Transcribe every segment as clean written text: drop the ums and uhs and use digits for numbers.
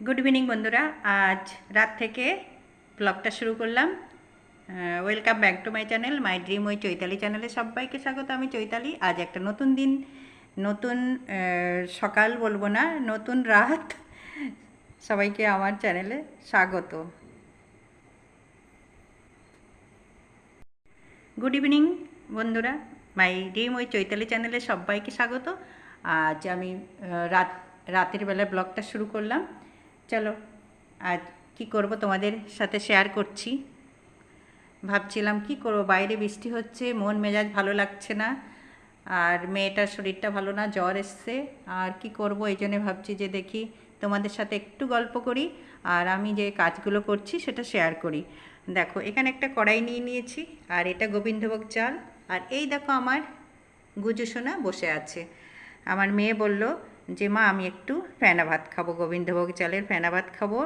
Good evening বন্ধুরা। আজ রাত থেকে ব্লগটা শুরু করলাম। Welcome back to my channel, my dream ওই চৈতালি চ্যানেলে সবাইকে স্বাগত। আমি চৈতালি। আজ একটা নতুন দিন, নতুন সকাল বলবো না, নতুন রাত। সবাইকে আমার চ্যানেলে স্বাগত। গুড ইভিনিং বন্ধুরা, মাই ড্রিম ওই চৈতালি চ্যানেলে সবাইকে স্বাগত। আজ আমি রাতের বেলা ব্লগটা শুরু করলাম। চলো আজ কি করব তোমাদের সাথে শেয়ার করছি। ভাবছিলাম কি করব, বাইরে বৃষ্টি হচ্ছে, মন মেজাজ ভালো লাগছে না, আর মেয়েটার শরীরটা ভালো না, জ্বর এসছে। আর কি করব, এই জন্যে ভাবছি যে দেখি তোমাদের সাথে একটু গল্প করি, আর আমি যে কাজগুলো করছি সেটা শেয়ার করি। দেখো এখানে একটা কড়াই নিয়ে নিয়েছি, আর এটা গোবিন্দভোগ চাল। আর এই দেখো আমার গুজু সোনা বসে আছে। আমার মেয়ে বলল যে মা আমি একটু ফেনা ভাত খাবো, গোবিন্দভোগ চালের ফেনা ভাত খাবো,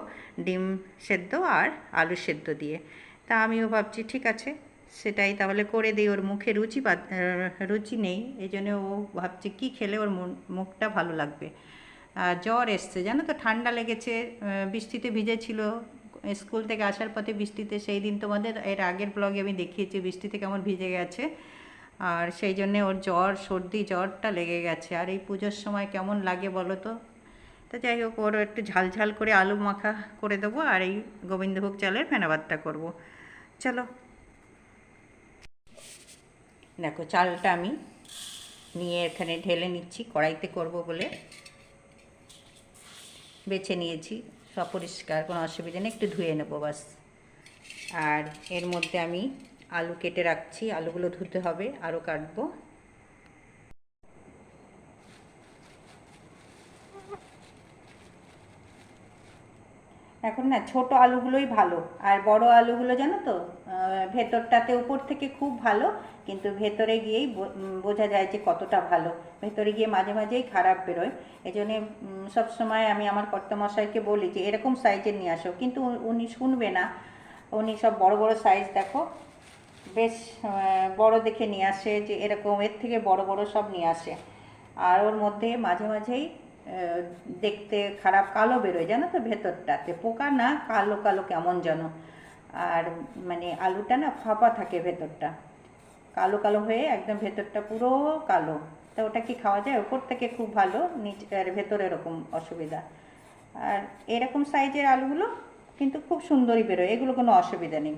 ডিম সেদ্ধ আর আলু সেদ্ধ দিয়ে। তা আমিও ভাবছি ঠিক আছে, সেটাই তাহলে করে দিই। ওর মুখে রুচি নেই, এই জন্য ও ভাবছে কি খেলে ওর মুখটা ভালো লাগবে। জ্বর এসছে জানো তো, ঠান্ডা লেগেছে, বৃষ্টিতে ভিজেছিল স্কুল থেকে আসার পথে বৃষ্টিতে। সেই দিন তোমাদের এর আগের ব্লগে আমি দেখিয়েছি বৃষ্টিতে কেমন ভিজে গেছে, আর সেই জন্যে ওর জ্বর সর্দি জ্বরটা লেগে গেছে। আর এই পুজোর সময় কেমন লাগে বলো তো। তো যাই হোক, ওর একটু ঝাল ঝাল করে আলু মাখা করে দেবো, আর এই গোবিন্দভোগ চালের ফেনা ভাতটা করবো। চলো দেখো চালটা আমি নিয়ে এখানে ঢেলে নিচ্ছি, কড়াইতে করব বলে বেছে নিয়েছি। সব পরিষ্কার, কোনো অসুবিধা নেই, একটু ধুয়ে নেবো বাস। আর এর মধ্যে আমি আলু কেটে রাখছি, আলুগুলো ধুতে হবে, আরও কাটবো। এখন না ছোট আলুগুলোই ভালো, আর বড় আলুগুলো জানো তো ভেতরটাতে উপর থেকে খুব ভালো, কিন্তু ভেতরে গিয়েই বোঝা যায় যে কতটা ভালো। ভেতরে গিয়ে মাঝে মাঝেই খারাপ বেরোয়। এই জন্যে সবসময় আমি আমার কর্তামশাইকে বলি যে এরকম সাইজের নিয়ে আসো, কিন্তু উনি শুনবে না। উনি সব বড় বড় সাইজ দেখো বেশ বড় দেখে নিয়ে আসে, যে এরকম এর থেকে বড় বড় সব নিয়ে আসে। আর ওর মধ্যে মাঝে মাঝেই দেখতে খারাপ কালো বেরোয় জানো তো, ভেতরটাতে পোকা না, কালো কালো কেমন যেন। আর মানে আলুটা না ফাঁপা থাকে ভেতরটা, কালো কালো হয়ে একদম ভেতরটা পুরো কালো। তা ওটা কি খাওয়া যায়? ওপর থেকে খুব ভালো, নিচে আর ভেতরে এরকম অসুবিধা। আর এরকম সাইজের আলুগুলো কিন্তু খুব সুন্দরই বেরোয়, এগুলো কোনো অসুবিধা নেই।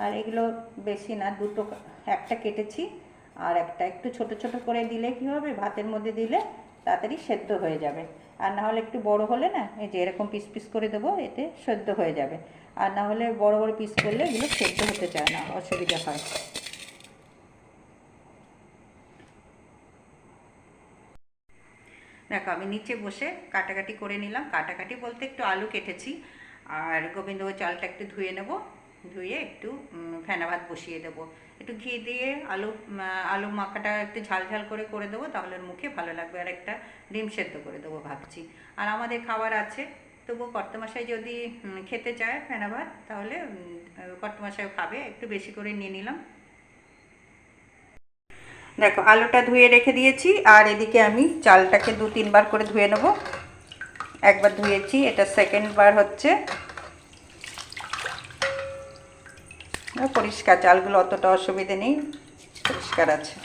আর এগুলো বেশি না, দুটো, একটা কেটেছি, আর একটা একটু ছোট ছোট করে দিলে কী হবে, ভাতের মধ্যে দিলে তাড়াতাড়ি সেদ্ধ হয়ে যাবে। আর না হলে একটু বড় হলে না, এই যে এরকম পিস পিস করে দেবো, এতে সেদ্ধ হয়ে যাবে। আর না হলে বড় বড় পিস করলে এগুলো সেদ্ধ হতে চায় না, অসুবিধা হয়। দেখো আমি নিচে বসে কাটাকাটি করে নিলাম, কাটাকাটি বলতে একটু আলু কেটেছি, আর গোবিন্দভোগ চালটা একটু ধুয়ে নেব, ধুয়ে একটু ফেনা ভাত বসিয়ে দেবো। একটু ঘি দিয়ে আলু মাখাটা একটু ঝাল ঝাল করে করে দেবো, তাহলে মুখে ভালো লাগবে। আর একটা ডিম সেদ্ধ করে দেবো ভাবছি। আর আমাদের খাবার আছে, তবুও কর্তামশাই যদি খেতে চায় ফেনা ভাত, তাহলে কর্তামশাইও খাবে, একটু বেশি করে নিয়ে নিলাম। দেখো আলুটা ধুয়ে রেখে দিয়েছি, আর এদিকে আমি চালটাকে 2-3 বার করে ধুয়ে নেব। একবার ধুয়েছি, এটা সেকেন্ড বার হচ্ছে। পরিষ্কার, চালগুলো অতটা অসুবিধে নেই, পরিষ্কার আছে।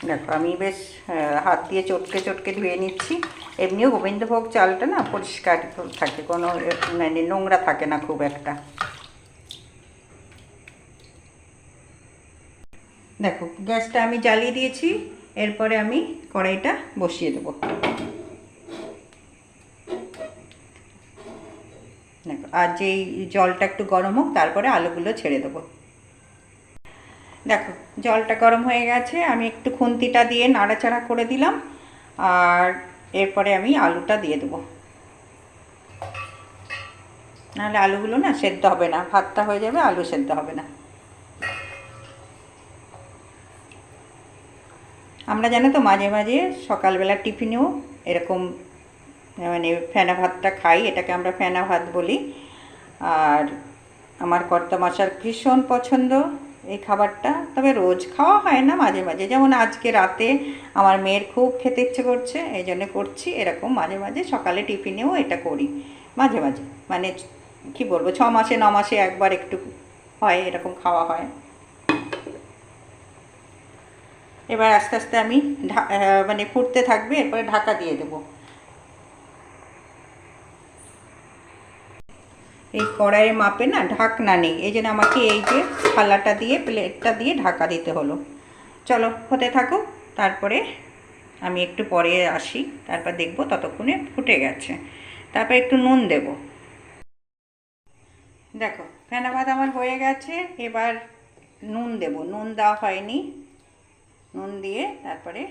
দেখো আমি বেশ হাত দিয়ে চটকে চটকে ধুয়ে নিচ্ছি। এমনিও গোবিন্দভোগ চালটা না পরিষ্কার থাকে, কোনো মানে নোংরা থাকে না খুব একটা। দেখো গ্যাসটা আমি জ্বালিয়ে দিয়েছি, এরপরে আমি কড়াইটা বসিয়ে দেবো। দেখো আর যেই জলটা একটু গরম হোক, তারপরে আলুগুলো ছেড়ে দেবো। দেখো জলটা গরম হয়ে গেছে, আমি একটু খুন্তিটা দিয়ে নাড়াচাড়া করে দিলাম, আর এরপরে আমি আলুটা দিয়ে দেবো। নাহলে আলুগুলো না সেদ্ধ হবে না, ভাতটা হয়ে যাবে, আলু সেদ্ধ হবে না। আমরা জানো তো মাঝে মাঝে সকালবেলা টিফিনেও এরকম মানে ফেনা ভাতটা খাই, এটাকে আমরা ফেনা ভাত বলি। আর আমার কর্তামশার ভীষণ পছন্দ এই খাবারটা, তবে রোজ খাওয়া হয় না, মাঝে মাঝে। যেমন আজকে রাতে আমার মেয়ের খুব খেতে ইচ্ছে করছে, এই জন্য করছি। এরকম মাঝে মাঝে সকালে টিফিনেও এটা করি মাঝে মাঝে, মানে কি বলবো, 6 মাসে 9 মাসে একবার একটু হয়, এরকম খাওয়া হয়। এবার আস্তে আস্তে আমি মানে ফুটতে থাকবে, এরপরে ঢাকা দিয়ে দেবো। এই কড়াইয়ের মাপে না ঢাকনা নেই, এই জন্য আমাকে এই যে থালাটা দিয়ে, প্লেটটা দিয়ে ঢাকা দিতে হলো। চলো হতে থাকুক, তারপরে আমি একটু পরে আসি, তারপর দেখবো ততক্ষণে ফুটে গেছে। তারপর একটু নুন দেব। দেখো ফেনা ভাত আমার হয়ে গেছে, এবার নুন দেব। নুন দেওয়া হয়নি, নুন দিয়ে তারপরে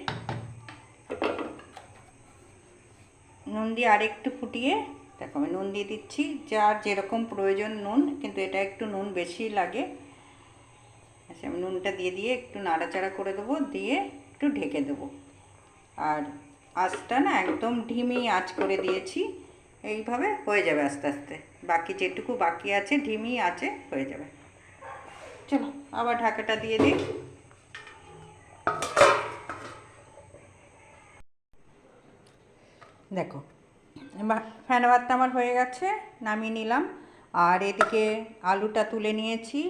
নুন দিয়ে আরেকটু ফুটিয়ে, দেখো আমি নুন দিয়ে দিচ্ছি, যার যেরকম প্রয়োজন নুন, কিন্তু এটা একটু নুন বেশি লাগে। আচ্ছা, আমি নুনটা দিয়ে একটু নাড়াচাড়া করে দেবো, দিয়ে একটু ঢেকে দেবো। আর আঁচটা না একদম ধিমি আঁচ করে দিয়েছি, এইভাবে হয়ে যাবে আস্তে আস্তে। বাকি যেটুকু বাকি আছে ধিমি আঁচে হয়ে যাবে। চলো আবার ঢাকাটা দিয়ে দিই। দেখো ফেনা ভাতটা আমার হয়ে গেছে, নামিয়ে নিলাম। আর এদিকে আলুটা তুলে নিয়েছি,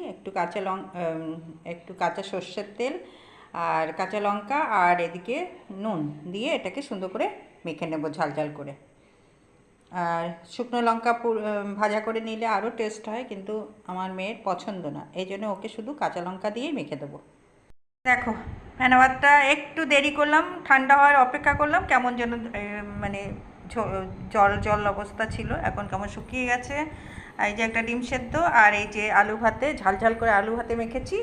একটু কাঁচা সর্ষের তেল আর কাঁচা লঙ্কা আর এদিকে নুন দিয়ে এটাকে সুন্দর করে মেখে নেব ঝাল ঝাল করে। আর শুকনো লঙ্কা ভাজা করে নিলে আরও টেস্ট হয়, কিন্তু আমার মেয়ের পছন্দ না, এই জন্য ওকে শুধু কাঁচা লঙ্কা দিয়েই মেখে দেবো। দেখো ফেনা ভাতটা একটু দেরি করলাম, ঠান্ডা হওয়ার অপেক্ষা করলাম, কেমন যেন মানে জল জল অবস্থা ছিল, এখন কেমন শুকিয়ে গেছে। এই যে একটা ডিম সেদ্ধ আর এই যে আলু ভাতে, ঝাল ঝাল করে আলু ভাতে মেখেছি।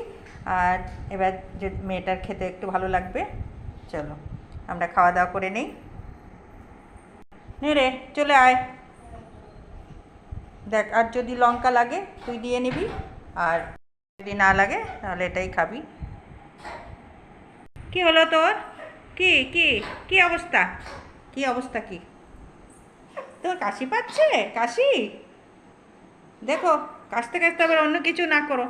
আর এবার যে মেয়েটার খেতে একটু ভালো লাগবে, চলো আমরা খাওয়া দাওয়া করে নেই। নে রে চলে আয়, দেখ আর যদি লঙ্কা লাগে তুই দিয়ে নিবি, আর যদি না লাগে তাহলে এটাই খাবি। কি হলো তোর? কি কি কি অবস্থা? কি অবস্থা কি তোর? কাশি পাচ্ছে? কাশি? দেখো কাশতে কাশতে আবার অন্য কিছু না করো।